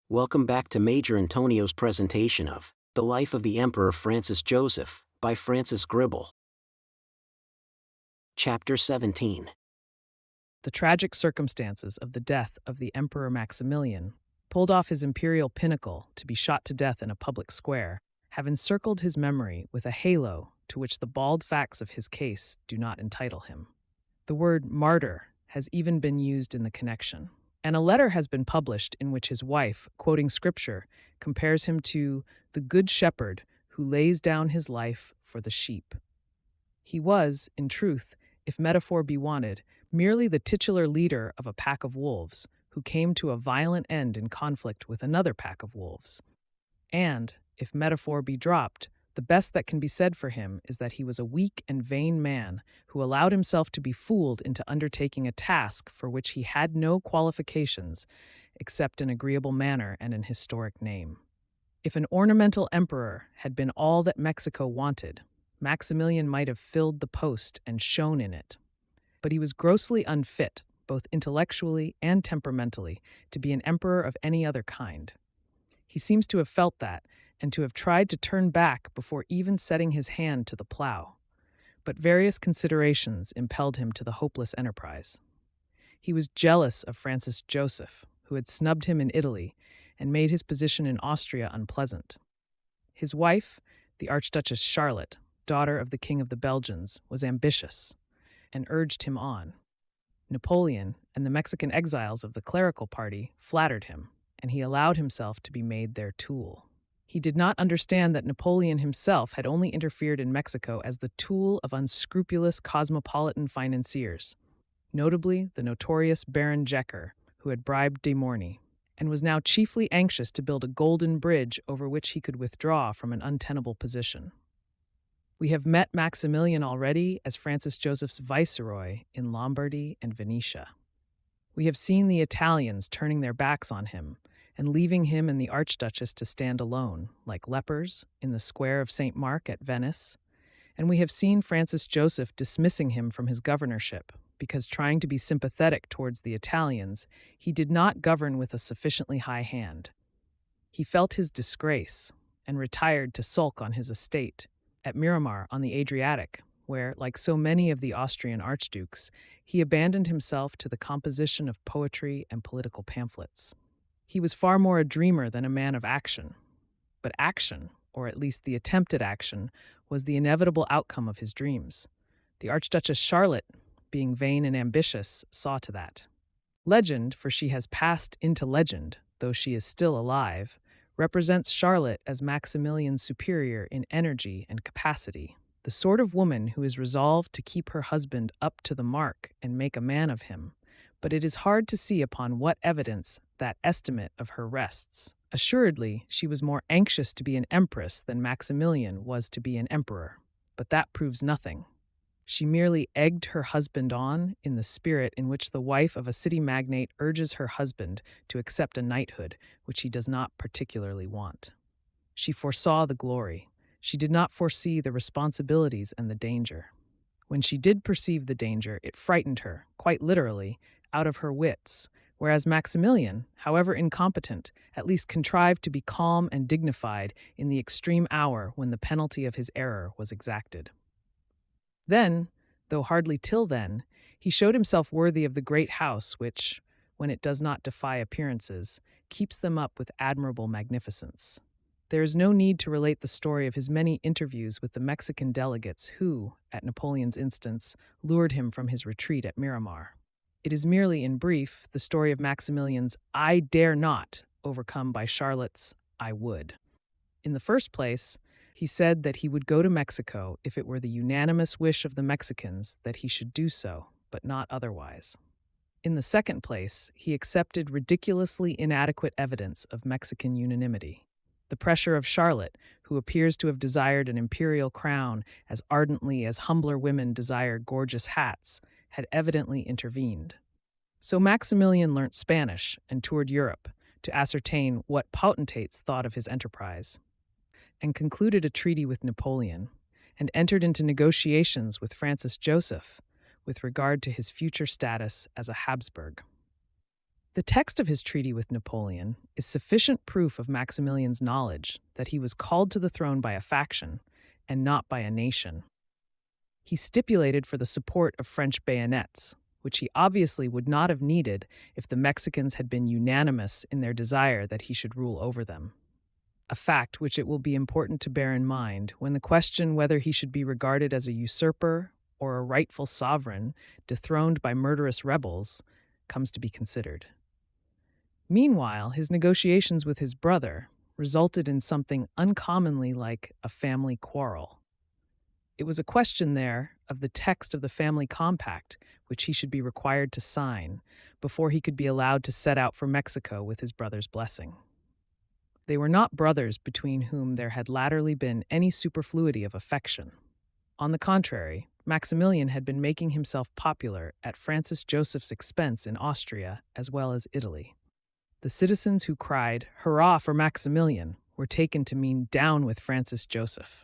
Welcome back to Major Intonio's presentation of The Life of the Emperor Francis Joseph by Francis Gribble. Chapter 17. The tragic circumstances of the death of the Emperor Maximilian, pulled off his imperial pinnacle to be shot to death in a public square, have encircled his memory with a halo to which the bald facts of his case do not entitle him. The word martyr has even been used in the connection, and a letter has been published in which his wife, quoting scripture, compares him to the good shepherd who lays down his life for the sheep. He was, in truth, if metaphor be wanted, merely the titular leader of a pack of wolves who came to a violent end in conflict with another pack of wolves. And, if metaphor be dropped, the best that can be said for him is that he was a weak and vain man who allowed himself to be fooled into undertaking a task for which he had no qualifications except an agreeable manner and an historic name. If an ornamental emperor had been all that Mexico wanted, Maximilian might have filled the post and shone in it. But he was grossly unfit, both intellectually and temperamentally, to be an emperor of any other kind. He seems to have felt that, and to have tried to turn back before even setting his hand to the plow. But various considerations impelled him to the hopeless enterprise. He was jealous of Francis Joseph, who had snubbed him in Italy and made his position in Austria unpleasant. His wife, the Archduchess Charlotte, daughter of the King of the Belgians, was ambitious and urged him on. Napoleon and the Mexican exiles of the clerical party flattered him, and he allowed himself to be made their tool. He did not understand that Napoleon himself had only interfered in Mexico as the tool of unscrupulous cosmopolitan financiers, notably the notorious Baron Jecker, who had bribed de Morny, and was now chiefly anxious to build a golden bridge over which he could withdraw from an untenable position. We have met Maximilian already as Francis Joseph's viceroy in Lombardy and Venetia. We have seen the Italians turning their backs on him and leaving him and the Archduchess to stand alone, like lepers, in the square of St. Mark at Venice, and we have seen Francis Joseph dismissing him from his governorship because, trying to be sympathetic towards the Italians, he did not govern with a sufficiently high hand. He felt his disgrace and retired to sulk on his estate at Miramar on the Adriatic, where, like so many of the Austrian archdukes, he abandoned himself to the composition of poetry and political pamphlets. He was far more a dreamer than a man of action. But action, or at least the attempt at action, was the inevitable outcome of his dreams. The Archduchess Charlotte, being vain and ambitious, saw to that. Legend, for she has passed into legend, though she is still alive, represents Charlotte as Maximilian's superior in energy and capacity, the sort of woman who is resolved to keep her husband up to the mark and make a man of him. But it is hard to see upon what evidence that estimate of her rests. Assuredly, she was more anxious to be an empress than Maximilian was to be an emperor, but that proves nothing. She merely egged her husband on in the spirit in which the wife of a city magnate urges her husband to accept a knighthood which he does not particularly want. She foresaw the glory. She did not foresee the responsibilities and the danger. When she did perceive the danger, it frightened her, quite literally, out of her wits, whereas Maximilian, however incompetent, at least contrived to be calm and dignified in the extreme hour when the penalty of his error was exacted. Then, though hardly till then, he showed himself worthy of the great house which, when it does not defy appearances, keeps them up with admirable magnificence. There is no need to relate the story of his many interviews with the Mexican delegates who, at Napoleon's instance, lured him from his retreat at Miramar. It is merely, in brief, the story of Maximilian's "I dare not," overcome by Charlotte's "I would." In the first place, he said that he would go to Mexico if it were the unanimous wish of the Mexicans that he should do so, but not otherwise. In the second place, he accepted ridiculously inadequate evidence of Mexican unanimity. The pressure of Charlotte, who appears to have desired an imperial crown as ardently as humbler women desire gorgeous hats, had evidently intervened. So Maximilian learnt Spanish and toured Europe to ascertain what potentates thought of his enterprise, and concluded a treaty with Napoleon, and entered into negotiations with Francis Joseph with regard to his future status as a Habsburg. The text of his treaty with Napoleon is sufficient proof of Maximilian's knowledge that he was called to the throne by a faction and not by a nation. He stipulated for the support of French bayonets, which he obviously would not have needed if the Mexicans had been unanimous in their desire that he should rule over them. A fact which it will be important to bear in mind when the question whether he should be regarded as a usurper or a rightful sovereign dethroned by murderous rebels comes to be considered. Meanwhile, his negotiations with his brother resulted in something uncommonly like a family quarrel. It was a question there of the text of the family compact, which he should be required to sign before he could be allowed to set out for Mexico with his brother's blessing. They were not brothers between whom there had latterly been any superfluity of affection. On the contrary, Maximilian had been making himself popular at Francis Joseph's expense in Austria as well as Italy. The citizens who cried, "Hurrah for Maximilian," were taken to mean down with Francis Joseph.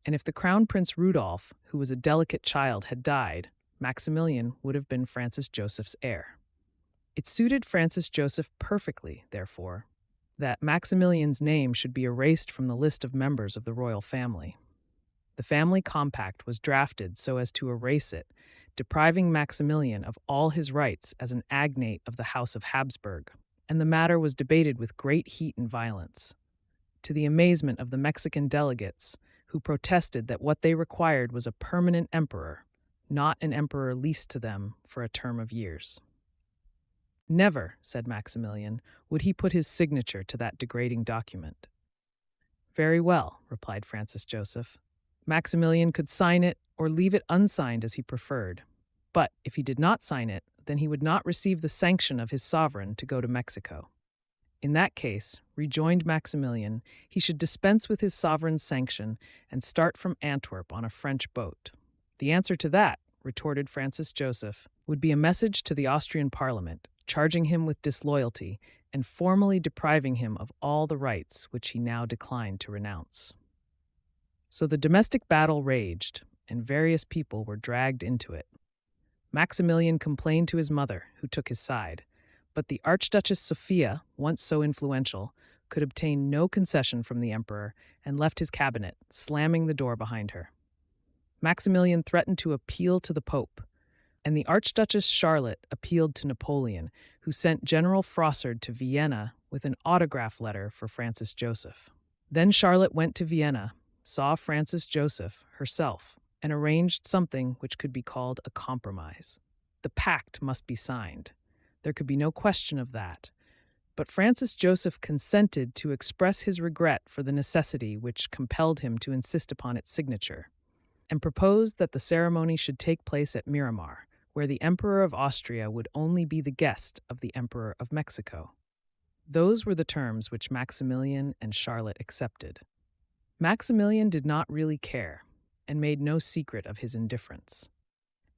And if the Crown Prince Rudolph, who was a delicate child, had died, Maximilian would have been Francis Joseph's heir. It suited Francis Joseph perfectly, therefore, that Maximilian's name should be erased from the list of members of the royal family. The family compact was drafted so as to erase it, depriving Maximilian of all his rights as an agnate of the House of Habsburg, and the matter was debated with great heat and violence, to the amazement of the Mexican delegates, who protested that what they required was a permanent emperor, not an emperor leased to them for a term of years. Never, said Maximilian, would he put his signature to that degrading document. Very well, replied Francis Joseph. Maximilian could sign it or leave it unsigned as he preferred. But if he did not sign it, then he would not receive the sanction of his sovereign to go to Mexico. In that case, rejoined Maximilian, he should dispense with his sovereign's sanction and start from Antwerp on a French boat. The answer to that, retorted Francis Joseph, would be a message to the Austrian Parliament, charging him with disloyalty and formally depriving him of all the rights which he now declined to renounce. So the domestic battle raged, and various people were dragged into it. Maximilian complained to his mother, who took his side, but the Archduchess Sophia, once so influential, could obtain no concession from the emperor and left his cabinet, slamming the door behind her. Maximilian threatened to appeal to the Pope, and the Archduchess Charlotte appealed to Napoleon, who sent General Frossard to Vienna with an autograph letter for Francis Joseph. Then Charlotte went to Vienna, saw Francis Joseph herself, and arranged something which could be called a compromise. The pact must be signed. There could be no question of that. But Francis Joseph consented to express his regret for the necessity which compelled him to insist upon its signature, and proposed that the ceremony should take place at Miramar, where the Emperor of Austria would only be the guest of the Emperor of Mexico. Those were the terms which Maximilian and Charlotte accepted. Maximilian did not really care, and made no secret of his indifference.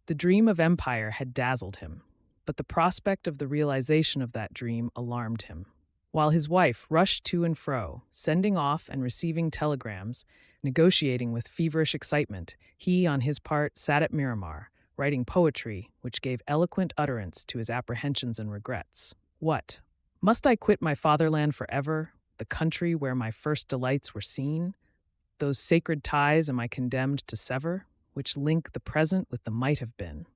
The dream of empire had dazzled him, but the prospect of the realization of that dream alarmed him. While his wife rushed to and fro, sending off and receiving telegrams, negotiating with feverish excitement, he, on his part, sat at Miramar, writing poetry which gave eloquent utterance to his apprehensions and regrets. What? Must I quit my fatherland forever, the country where my first delights were seen? Those sacred ties am I condemned to sever, which link the present with the might have been?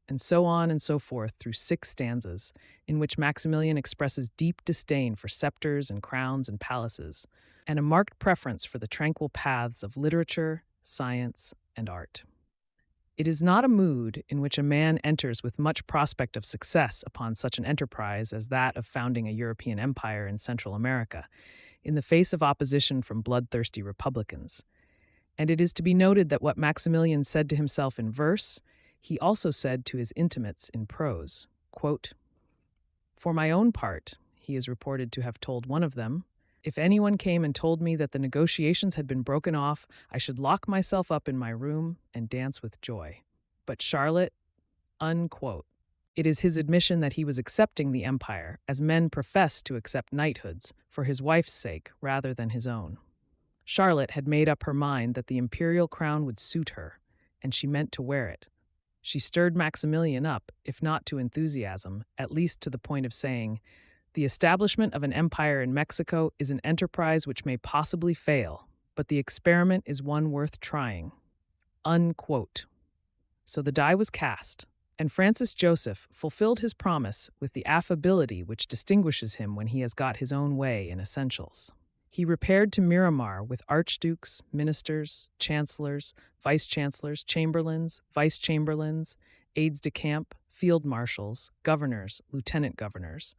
And so on and so forth through 6 stanzas, in which Maximilian expresses deep disdain for scepters and crowns and palaces, and a marked preference for the tranquil paths of literature, science, and art. It is not a mood in which a man enters with much prospect of success upon such an enterprise as that of founding a European empire in Central America, in the face of opposition from bloodthirsty republicans. And it is to be noted that what Maximilian said to himself in verse, he also said to his intimates in prose. Quote, "For my own part," he is reported to have told one of them, "if anyone came and told me that the negotiations had been broken off, I should lock myself up in my room and dance with joy. But Charlotte," unquote. It is his admission that he was accepting the empire, as men profess to accept knighthoods, for his wife's sake rather than his own. Charlotte had made up her mind that the imperial crown would suit her, and she meant to wear it. She stirred Maximilian up, if not to enthusiasm, at least to the point of saying, "The establishment of an empire in Mexico is an enterprise which may possibly fail, but the experiment is one worth trying." Unquote. So the die was cast, and Francis Joseph fulfilled his promise with the affability which distinguishes him when he has got his own way in essentials. He repaired to Miramar with archdukes, ministers, chancellors, vice-chancellors, chamberlains, vice-chamberlains, aides-de-camp, field marshals, governors, lieutenant governors,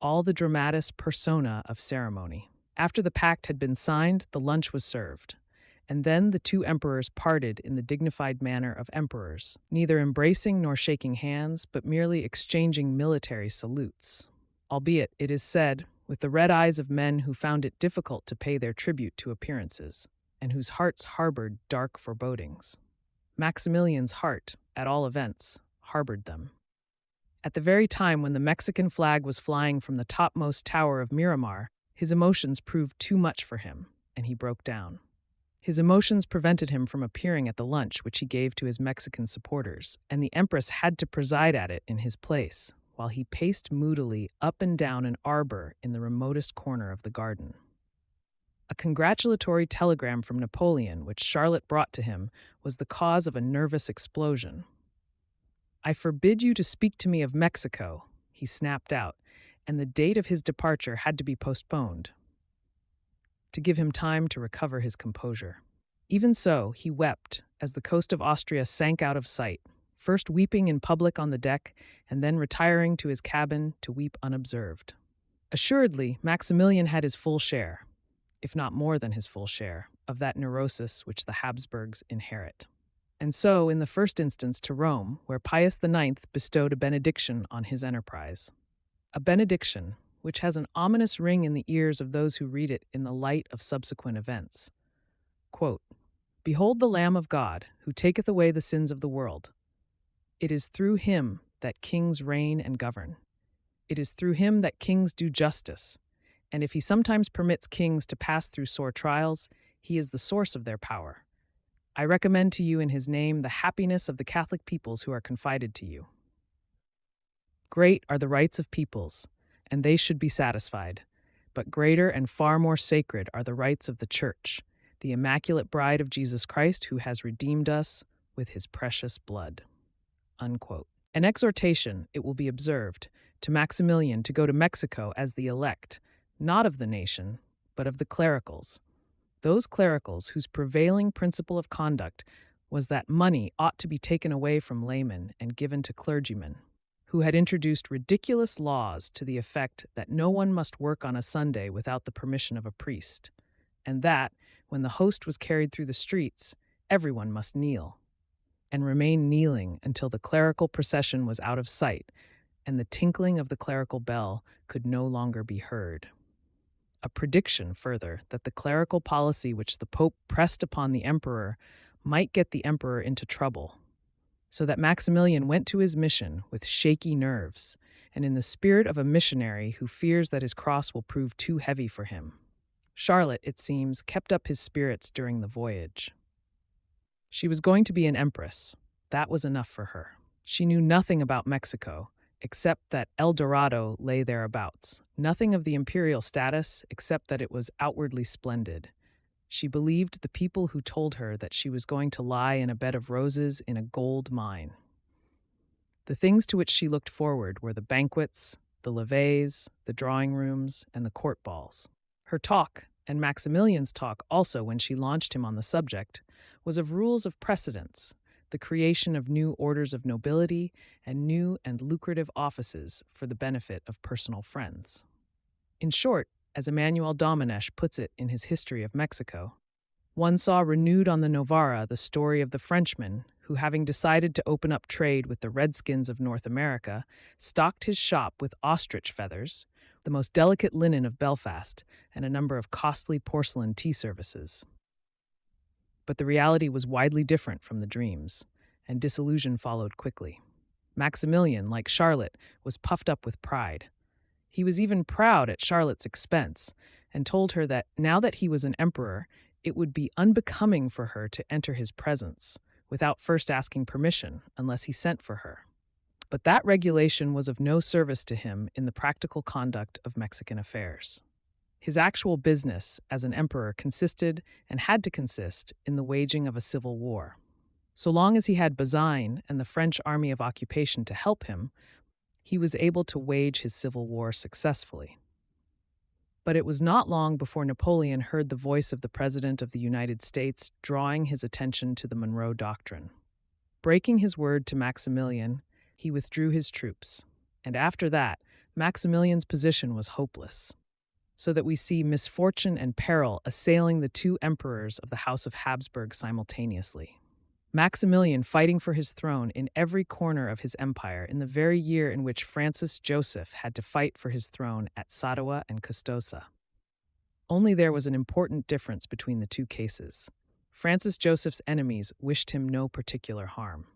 all the dramatis persona of ceremony. After the pact had been signed, the lunch was served, and then the two emperors parted in the dignified manner of emperors, neither embracing nor shaking hands, but merely exchanging military salutes, albeit, it is said, with the red eyes of men who found it difficult to pay their tribute to appearances, and whose hearts harbored dark forebodings. Maximilian's heart, at all events, harbored them. At the very time when the Mexican flag was flying from the topmost tower of Miramar, his emotions proved too much for him, and he broke down. His emotions prevented him from appearing at the lunch which he gave to his Mexican supporters, and the Empress had to preside at it in his place, while he paced moodily up and down an arbor in the remotest corner of the garden. A congratulatory telegram from Napoleon, which Charlotte brought to him, was the cause of a nervous explosion. "I forbid you to speak to me of Mexico," he snapped out, and the date of his departure had to be postponed, to give him time to recover his composure. Even so, he wept as the coast of Austria sank out of sight, first weeping in public on the deck, and then retiring to his cabin to weep unobserved. Assuredly, Maximilian had his full share, if not more than his full share, of that neurosis which the Habsburgs inherit. And so, in the first instance, to Rome, where Pius IX bestowed a benediction on his enterprise. A benediction which has an ominous ring in the ears of those who read it in the light of subsequent events. Quote, "Behold the Lamb of God, who taketh away the sins of the world. It is through him that kings reign and govern. It is through him that kings do justice. And if he sometimes permits kings to pass through sore trials, he is the source of their power. I recommend to you in his name the happiness of the Catholic peoples who are confided to you. Great are the rights of peoples, and they should be satisfied. But greater and far more sacred are the rights of the Church, the immaculate bride of Jesus Christ who has redeemed us with his precious blood." Unquote. An exhortation, it will be observed, to Maximilian to go to Mexico as the elect, not of the nation, but of the clericals. Those clericals whose prevailing principle of conduct was that money ought to be taken away from laymen and given to clergymen, who had introduced ridiculous laws to the effect that no one must work on a Sunday without the permission of a priest, and that, when the host was carried through the streets, everyone must kneel, and remain kneeling until the clerical procession was out of sight, and the tinkling of the clerical bell could no longer be heard. A prediction, further, that the clerical policy which the Pope pressed upon the emperor might get the emperor into trouble, so that Maximilian went to his mission with shaky nerves, and in the spirit of a missionary who fears that his cross will prove too heavy for him. Charlotte, it seems, kept up his spirits during the voyage. She was going to be an empress. That was enough for her. She knew nothing about Mexico, except that El Dorado lay thereabouts, nothing of the imperial status, except that it was outwardly splendid. She believed the people who told her that she was going to lie in a bed of roses in a gold mine. The things to which she looked forward were the banquets, the levées, the drawing rooms, and the court balls. Her talk, and Maximilian's talk also when she launched him on the subject, was of rules of precedence, the creation of new orders of nobility, and new and lucrative offices for the benefit of personal friends. In short, as Emmanuel Domenech puts it in his History of Mexico, one saw renewed on the Novara the story of the Frenchman who, having decided to open up trade with the Redskins of North America, stocked his shop with ostrich feathers, the most delicate linen of Belfast, and a number of costly porcelain tea services. But the reality was widely different from the dreams, and disillusion followed quickly. Maximilian, like Charlotte, was puffed up with pride. He was even proud at Charlotte's expense, and told her that, now that he was an emperor, it would be unbecoming for her to enter his presence, without first asking permission unless he sent for her. But that regulation was of no service to him in the practical conduct of Mexican affairs. His actual business as an emperor consisted, and had to consist, in the waging of a civil war. So long as he had Bazaine and the French army of occupation to help him, he was able to wage his civil war successfully. But it was not long before Napoleon heard the voice of the President of the United States drawing his attention to the Monroe Doctrine. Breaking his word to Maximilian, he withdrew his troops, and after that, Maximilian's position was hopeless, so that we see misfortune and peril assailing the two emperors of the House of Habsburg simultaneously. Maximilian fighting for his throne in every corner of his empire in the very year in which Francis Joseph had to fight for his throne at Sadowa and Custoza. Only there was an important difference between the two cases. Francis Joseph's enemies wished him no particular harm.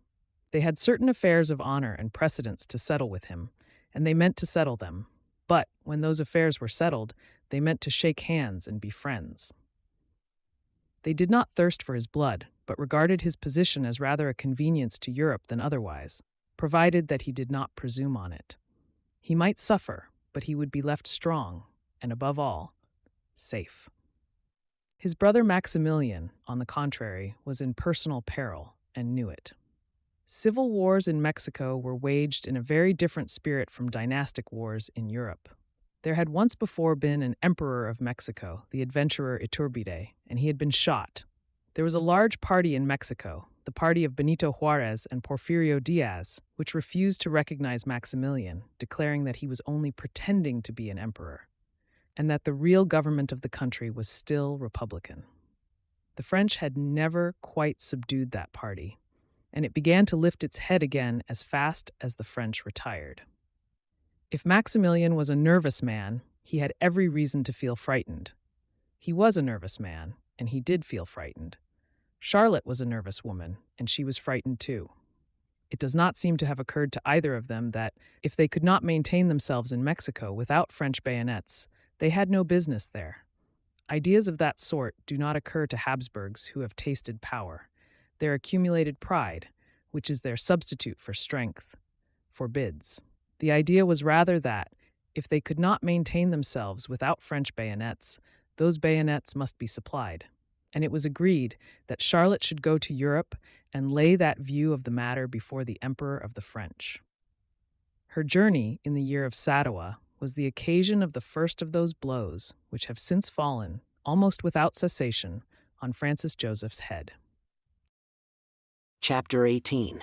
They had certain affairs of honor and precedence to settle with him, and they meant to settle them. But when those affairs were settled, they meant to shake hands and be friends. They did not thirst for his blood, but regarded his position as rather a convenience to Europe than otherwise, provided that he did not presume on it. He might suffer, but he would be left strong, and above all, safe. His brother Maximilian, on the contrary, was in personal peril and knew it. Civil wars in Mexico were waged in a very different spirit from dynastic wars in Europe. There had once before been an emperor of Mexico, the adventurer Iturbide, and he had been shot. There was a large party in Mexico, the party of Benito Juarez and Porfirio Diaz, which refused to recognize Maximilian, declaring that he was only pretending to be an emperor, and that the real government of the country was still republican. The French had never quite subdued that party, and it began to lift its head again as fast as the French retired. If Maximilian was a nervous man, he had every reason to feel frightened. He was a nervous man, and he did feel frightened. Charlotte was a nervous woman, and she was frightened too. It does not seem to have occurred to either of them that, if they could not maintain themselves in Mexico without French bayonets, they had no business there. Ideas of that sort do not occur to Habsburgs who have tasted power. Their accumulated pride, which is their substitute for strength, forbids. The idea was rather that, if they could not maintain themselves without French bayonets, those bayonets must be supplied. And it was agreed that Charlotte should go to Europe and lay that view of the matter before the Emperor of the French. Her journey in the year of Sadowa was the occasion of the first of those blows which have since fallen, almost without cessation, on Francis Joseph's head. Chapter 18.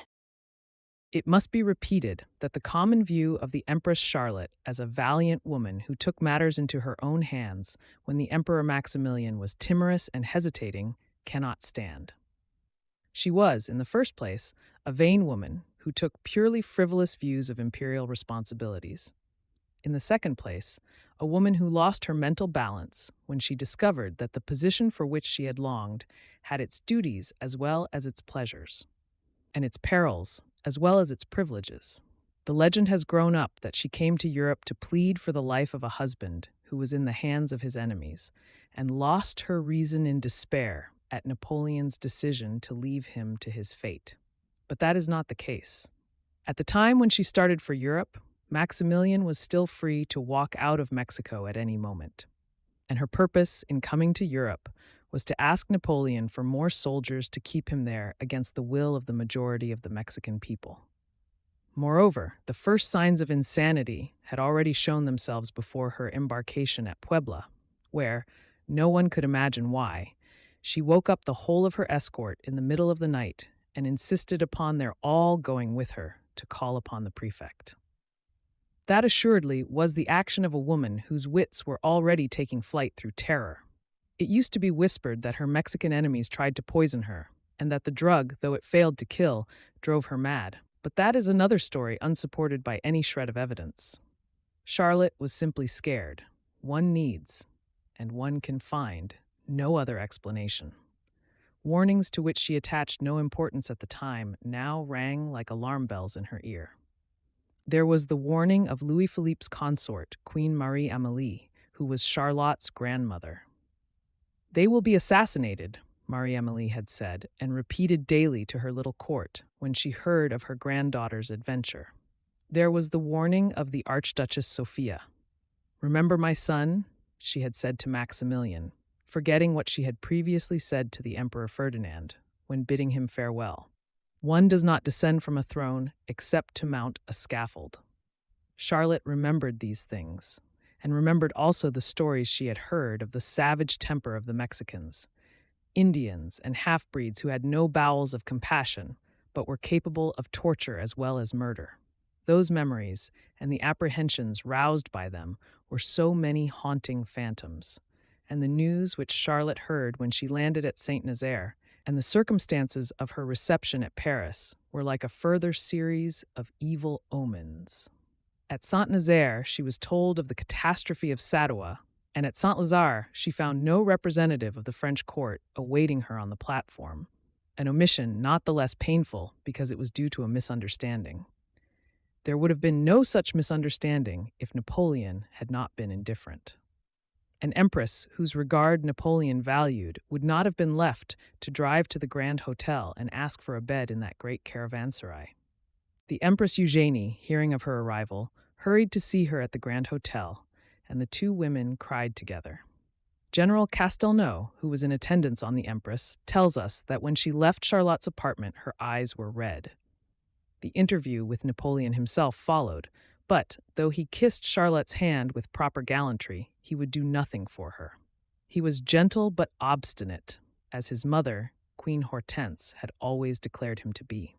It must be repeated that the common view of the Empress Charlotte as a valiant woman who took matters into her own hands when the Emperor Maximilian was timorous and hesitating cannot stand. She was, in the first place, a vain woman who took purely frivolous views of imperial responsibilities. In the second place, a woman who lost her mental balance when she discovered that the position for which she had longed had its duties as well as its pleasures, and its perils as well as its privileges. The legend has grown up that she came to Europe to plead for the life of a husband who was in the hands of his enemies, and lost her reason in despair at Napoleon's decision to leave him to his fate. But that is not the case. At the time when she started for Europe, Maximilian was still free to walk out of Mexico at any moment, and her purpose in coming to Europe was to ask Napoleon for more soldiers to keep him there against the will of the majority of the Mexican people. Moreover, the first signs of insanity had already shown themselves before her embarkation at Puebla, where, no one could imagine why, she woke up the whole of her escort in the middle of the night and insisted upon their all going with her to call upon the prefect. That assuredly was the action of a woman whose wits were already taking flight through terror. It used to be whispered that her Mexican enemies tried to poison her, and that the drug, though it failed to kill, drove her mad. But that is another story unsupported by any shred of evidence. Charlotte was simply scared. One needs, and one can find, no other explanation. Warnings to which she attached no importance at the time now rang like alarm bells in her ear. There was the warning of Louis Philippe's consort, Queen Marie-Amélie, who was Charlotte's grandmother. They will be assassinated, Marie-Amélie had said, and repeated daily to her little court when she heard of her granddaughter's adventure. There was the warning of the Archduchess Sophia. "Remember, my son," she had said to Maximilian, forgetting what she had previously said to the Emperor Ferdinand when bidding him farewell. "One does not descend from a throne except to mount a scaffold." Charlotte remembered these things, and remembered also the stories she had heard of the savage temper of the Mexicans, Indians and half-breeds who had no bowels of compassion, but were capable of torture as well as murder. Those memories, and the apprehensions roused by them, were so many haunting phantoms, and the news which Charlotte heard when she landed at Saint-Nazaire, and the circumstances of her reception at Paris, were like a further series of evil omens. At Saint-Nazaire, she was told of the catastrophe of Sadowa, and at Saint-Lazare she found no representative of the French court awaiting her on the platform, an omission not the less painful because it was due to a misunderstanding. There would have been no such misunderstanding if Napoleon had not been indifferent. An empress whose regard Napoleon valued would not have been left to drive to the Grand Hotel and ask for a bed in that great caravanserai. The Empress Eugénie, hearing of her arrival, hurried to see her at the Grand Hotel, and the two women cried together. General Castelnau, who was in attendance on the Empress, tells us that when she left Charlotte's apartment, her eyes were red. The interview with Napoleon himself followed, but, though he kissed Charlotte's hand with proper gallantry, he would do nothing for her. He was gentle but obstinate, as his mother, Queen Hortense, had always declared him to be.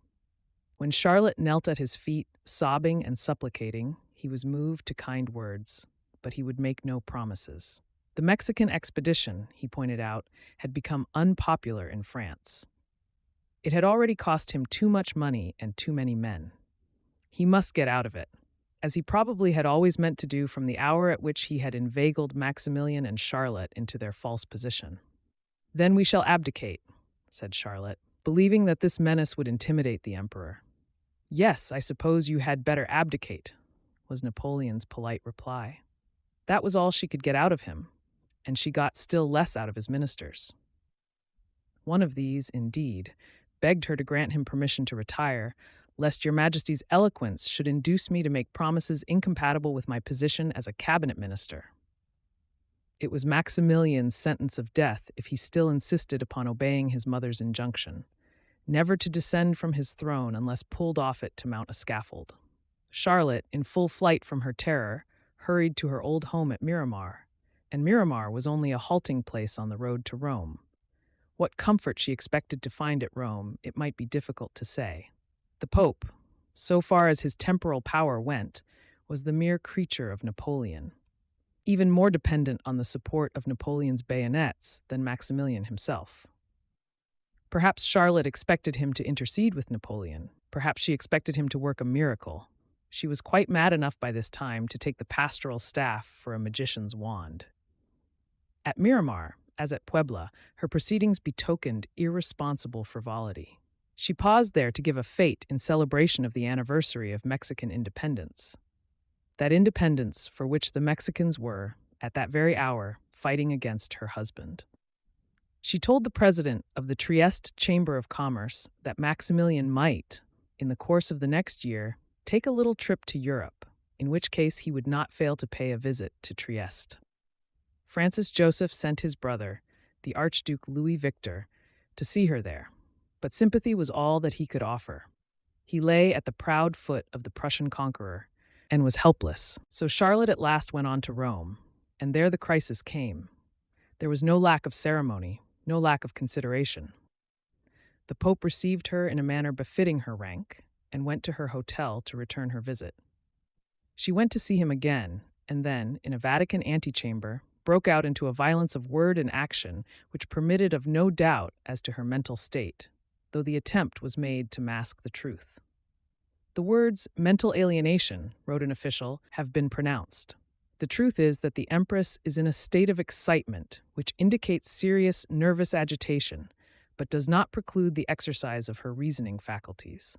When Charlotte knelt at his feet, sobbing and supplicating, he was moved to kind words, but he would make no promises. The Mexican expedition, he pointed out, had become unpopular in France. It had already cost him too much money and too many men. He must get out of it, as he probably had always meant to do from the hour at which he had inveigled Maximilian and Charlotte into their false position. "Then we shall abdicate," said Charlotte, believing that this menace would intimidate the emperor. "Yes, I suppose you had better abdicate," was Napoleon's polite reply. That was all she could get out of him, and she got still less out of his ministers. One of these, indeed, begged her to grant him permission to retire, lest your Majesty's eloquence should induce me to make promises incompatible with my position as a cabinet minister. It was Maximilian's sentence of death if he still insisted upon obeying his mother's injunction, never to descend from his throne unless pulled off it to mount a scaffold. Charlotte, in full flight from her terror, hurried to her old home at Miramar, and Miramar was only a halting place on the road to Rome. What comfort she expected to find at Rome, it might be difficult to say. The Pope, so far as his temporal power went, was the mere creature of Napoleon, even more dependent on the support of Napoleon's bayonets than Maximilian himself. Perhaps Charlotte expected him to intercede with Napoleon. Perhaps she expected him to work a miracle. She was quite mad enough by this time to take the pastoral staff for a magician's wand. At Miramar, as at Puebla, her proceedings betokened irresponsible frivolity. She paused there to give a fete in celebration of the anniversary of Mexican independence. That independence for which the Mexicans were, at that very hour, fighting against her husband. She told the president of the Trieste Chamber of Commerce that Maximilian might, in the course of the next year, take a little trip to Europe, in which case he would not fail to pay a visit to Trieste. Francis Joseph sent his brother, the Archduke Louis Victor, to see her there, but sympathy was all that he could offer. He lay at the proud foot of the Prussian conqueror and was helpless, so Charlotte at last went on to Rome, and there the crisis came. There was no lack of ceremony, no lack of consideration. The Pope received her in a manner befitting her rank and went to her hotel to return her visit. She went to see him again, and then, in a Vatican antechamber, broke out into a violence of word and action which permitted of no doubt as to her mental state, though the attempt was made to mask the truth. The words mental alienation, wrote an official, have been pronounced. The truth is that the Empress is in a state of excitement which indicates serious nervous agitation, but does not preclude the exercise of her reasoning faculties.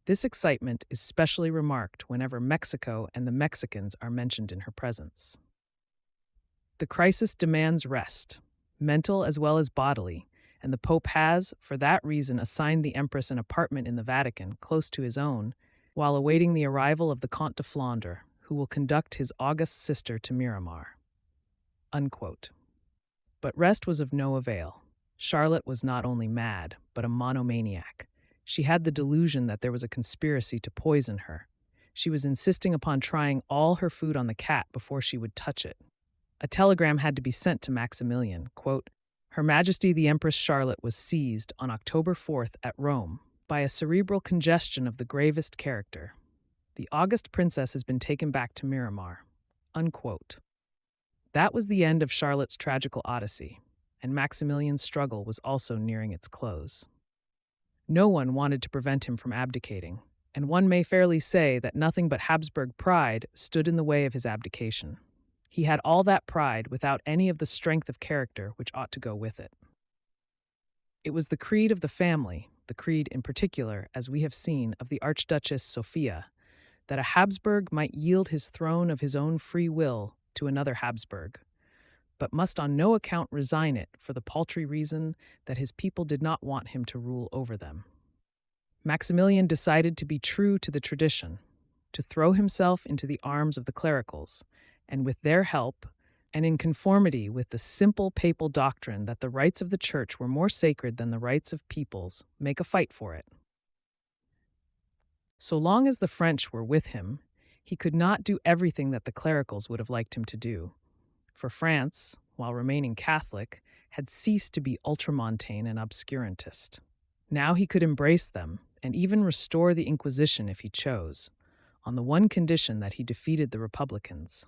This excitement is specially remarked whenever Mexico and the Mexicans are mentioned in her presence. The crisis demands rest, mental as well as bodily, and the Pope has, for that reason, assigned the Empress an apartment in the Vatican, close to his own, while awaiting the arrival of the Comte de Flandre, who will conduct his august sister to Miramar." Unquote. But rest was of no avail. Charlotte was not only mad, but a monomaniac. She had the delusion that there was a conspiracy to poison her. She was insisting upon trying all her food on the cat before she would touch it. A telegram had to be sent to Maximilian. Quote, "Her Majesty the Empress Charlotte was seized on October 4th at Rome by a cerebral congestion of the gravest character. The august princess has been taken back to Miramar." Unquote. That was the end of Charlotte's tragical odyssey, and Maximilian's struggle was also nearing its close. No one wanted to prevent him from abdicating, and one may fairly say that nothing but Habsburg pride stood in the way of his abdication. He had all that pride without any of the strength of character which ought to go with it. It was the creed of the family, the creed in particular, as we have seen, of the Archduchess Sophia, that a Habsburg might yield his throne of his own free will to another Habsburg, but must on no account resign it for the paltry reason that his people did not want him to rule over them. Maximilian decided to be true to the tradition, to throw himself into the arms of the clericals, and with their help, and in conformity with the simple papal doctrine that the rights of the Church were more sacred than the rights of peoples, make a fight for it. So long as the French were with him, he could not do everything that the clericals would have liked him to do, for France, while remaining Catholic, had ceased to be ultramontane and obscurantist. Now he could embrace them, and even restore the Inquisition if he chose, on the one condition that he defeated the Republicans.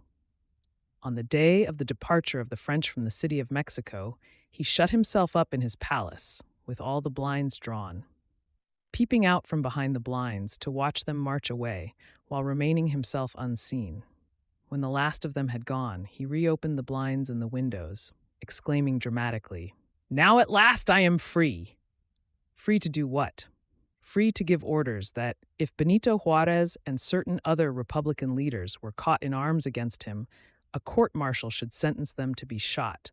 On the day of the departure of the French from the city of Mexico, he shut himself up in his palace, with all the blinds drawn, peeping out from behind the blinds to watch them march away, while remaining himself unseen. When the last of them had gone, he reopened the blinds and the windows, exclaiming dramatically, "Now at last I am free!" Free to do what? Free to give orders that, if Benito Juarez and certain other Republican leaders were caught in arms against him, a court-martial should sentence them to be shot,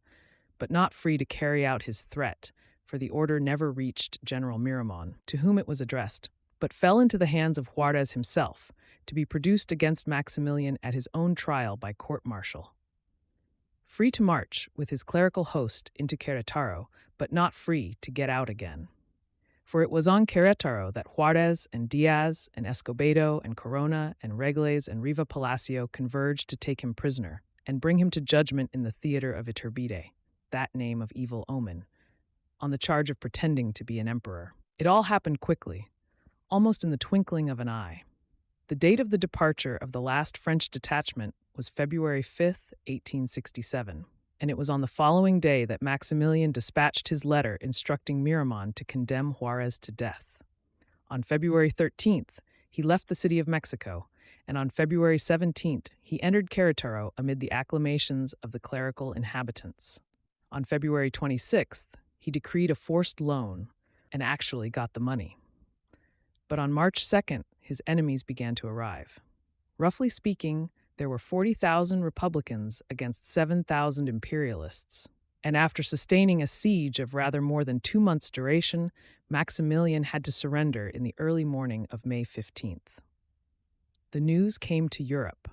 but not free to carry out his threat, for the order never reached General Miramon, to whom it was addressed, but fell into the hands of Juarez himself, to be produced against Maximilian at his own trial by court-martial. Free to march, with his clerical host, into Querétaro, but not free to get out again. For it was on Querétaro that Juarez and Diaz and Escobedo and Corona and Regles and Riva Palacio converged to take him prisoner and bring him to judgment in the theater of Iturbide, that name of evil omen, on the charge of pretending to be an emperor. It all happened quickly, almost in the twinkling of an eye. The date of the departure of the last French detachment was February 5th, 1867. And it was on the following day that Maximilian dispatched his letter instructing Miramon to condemn Juarez to death. On February 13th, he left the city of Mexico, and on February 17th, he entered Querétaro amid the acclamations of the clerical inhabitants. On February 26th, he decreed a forced loan and actually got the money. But on March 2nd, his enemies began to arrive. Roughly speaking, there were 40,000 Republicans against 7,000 Imperialists, and after sustaining a siege of rather more than 2 months' duration, Maximilian had to surrender in the early morning of May 15th. The news came to Europe.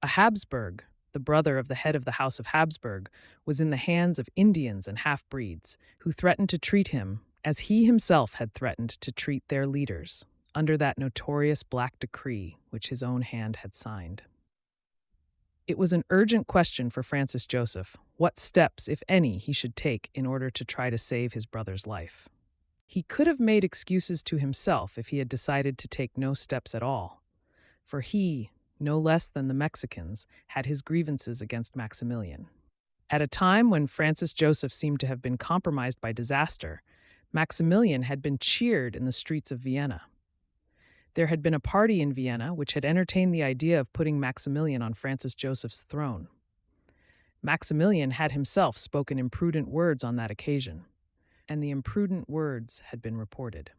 A Habsburg, the brother of the head of the House of Habsburg, was in the hands of Indians and half-breeds, who threatened to treat him as he himself had threatened to treat their leaders, under that notorious Black Decree which his own hand had signed. It was an urgent question for Francis Joseph what steps, if any, he should take in order to try to save his brother's life. He could have made excuses to himself if he had decided to take no steps at all, for he, no less than the Mexicans, had his grievances against Maximilian. At a time when Francis Joseph seemed to have been compromised by disaster, Maximilian had been cheered in the streets of Vienna. There had been a party in Vienna which had entertained the idea of putting Maximilian on Francis Joseph's throne. Maximilian had himself spoken imprudent words on that occasion, and the imprudent words had been reported.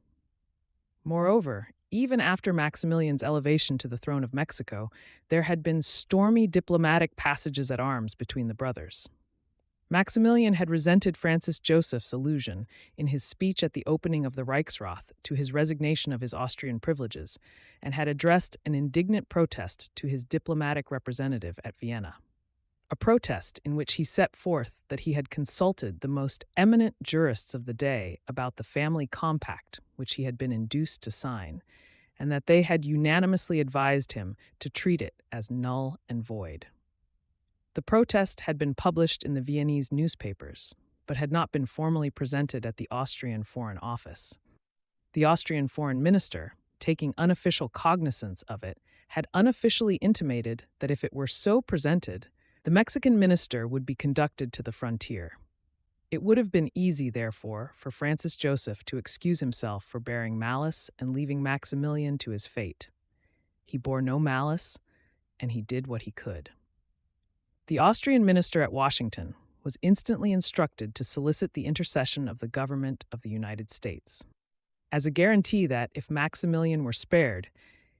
Moreover, even after Maximilian's elevation to the throne of Mexico, there had been stormy diplomatic passages at arms between the brothers. Maximilian had resented Francis Joseph's allusion in his speech at the opening of the Reichsrath to his resignation of his Austrian privileges, and had addressed an indignant protest to his diplomatic representative at Vienna. A protest in which he set forth that he had consulted the most eminent jurists of the day about the family compact which he had been induced to sign, and that they had unanimously advised him to treat it as null and void. The protest had been published in the Viennese newspapers, but had not been formally presented at the Austrian Foreign Office. The Austrian Foreign Minister, taking unofficial cognizance of it, had unofficially intimated that if it were so presented, the Mexican minister would be conducted to the frontier. It would have been easy, therefore, for Francis Joseph to excuse himself for bearing malice and leaving Maximilian to his fate. He bore no malice, and he did what he could. The Austrian minister at Washington was instantly instructed to solicit the intercession of the government of the United States. As a guarantee that, if Maximilian were spared,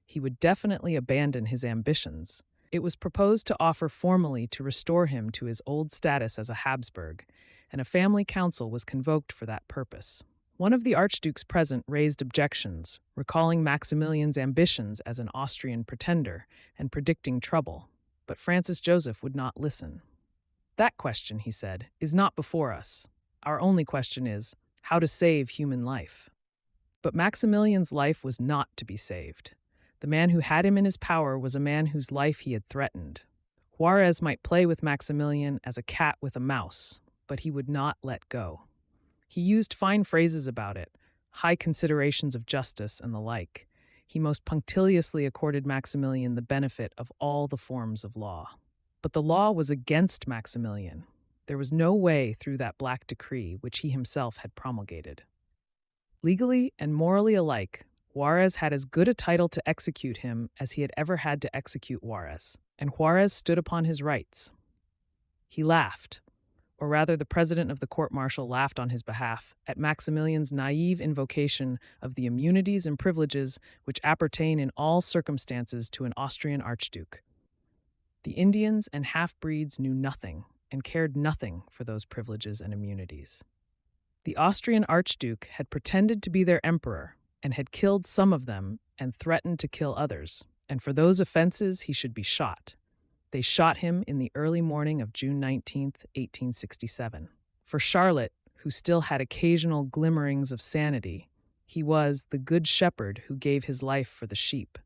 he would definitely abandon his ambitions, it was proposed to offer formally to restore him to his old status as a Habsburg, and a family council was convoked for that purpose. One of the archdukes present raised objections, recalling Maximilian's ambitions as an Austrian pretender and predicting trouble, but Francis Joseph would not listen. "That question," he said, "is not before us. Our only question is, how to save human life." But Maximilian's life was not to be saved. The man who had him in his power was a man whose life he had threatened. Juarez might play with Maximilian as a cat with a mouse, but he would not let go. He used fine phrases about it, high considerations of justice and the like. He most punctiliously accorded Maximilian the benefit of all the forms of law. But the law was against Maximilian. There was no way through that black decree which he himself had promulgated. Legally and morally alike, Juarez had as good a title to execute him as he had ever had to execute Juarez, and Juarez stood upon his rights. He laughed, or rather the president of the court-martial laughed on his behalf, at Maximilian's naive invocation of the immunities and privileges which appertain in all circumstances to an Austrian archduke. The Indians and half-breeds knew nothing and cared nothing for those privileges and immunities. The Austrian archduke had pretended to be their emperor and had killed some of them and threatened to kill others, and for those offenses he should be shot. They shot him in the early morning of June 19, 1867. For Charlotte, who still had occasional glimmerings of sanity, he was the good shepherd who gave his life for the sheep.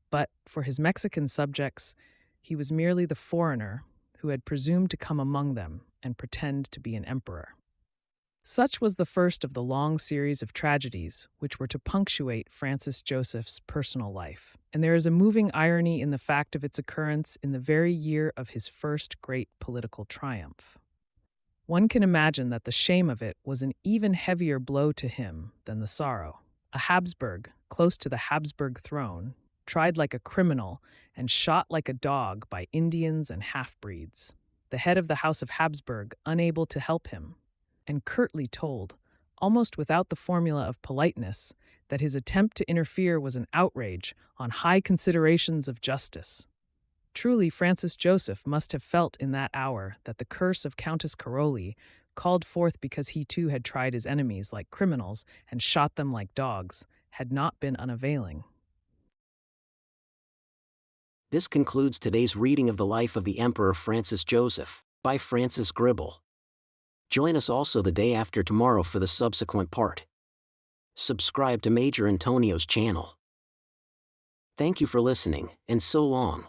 But for his Mexican subjects, he was merely the foreigner who had presumed to come among them and pretend to be an emperor. Such was the first of the long series of tragedies which were to punctuate Francis Joseph's personal life, and there is a moving irony in the fact of its occurrence in the very year of his first great political triumph. One can imagine that the shame of it was an even heavier blow to him than the sorrow. A Habsburg, close to the Habsburg throne, tried like a criminal and shot like a dog by Indians and half-breeds. The head of the House of Habsburg unable to help him, and curtly told, almost without the formula of politeness, that his attempt to interfere was an outrage on high considerations of justice. Truly, Francis Joseph must have felt in that hour that the curse of Countess Caroli, called forth because he too had tried his enemies like criminals and shot them like dogs, had not been unavailing. This concludes today's reading of the life of the Emperor Francis Joseph, by Francis Gribble. Join us also the day after tomorrow for the subsequent part. Subscribe to Major Intonio's channel. Thank you for listening, and so long.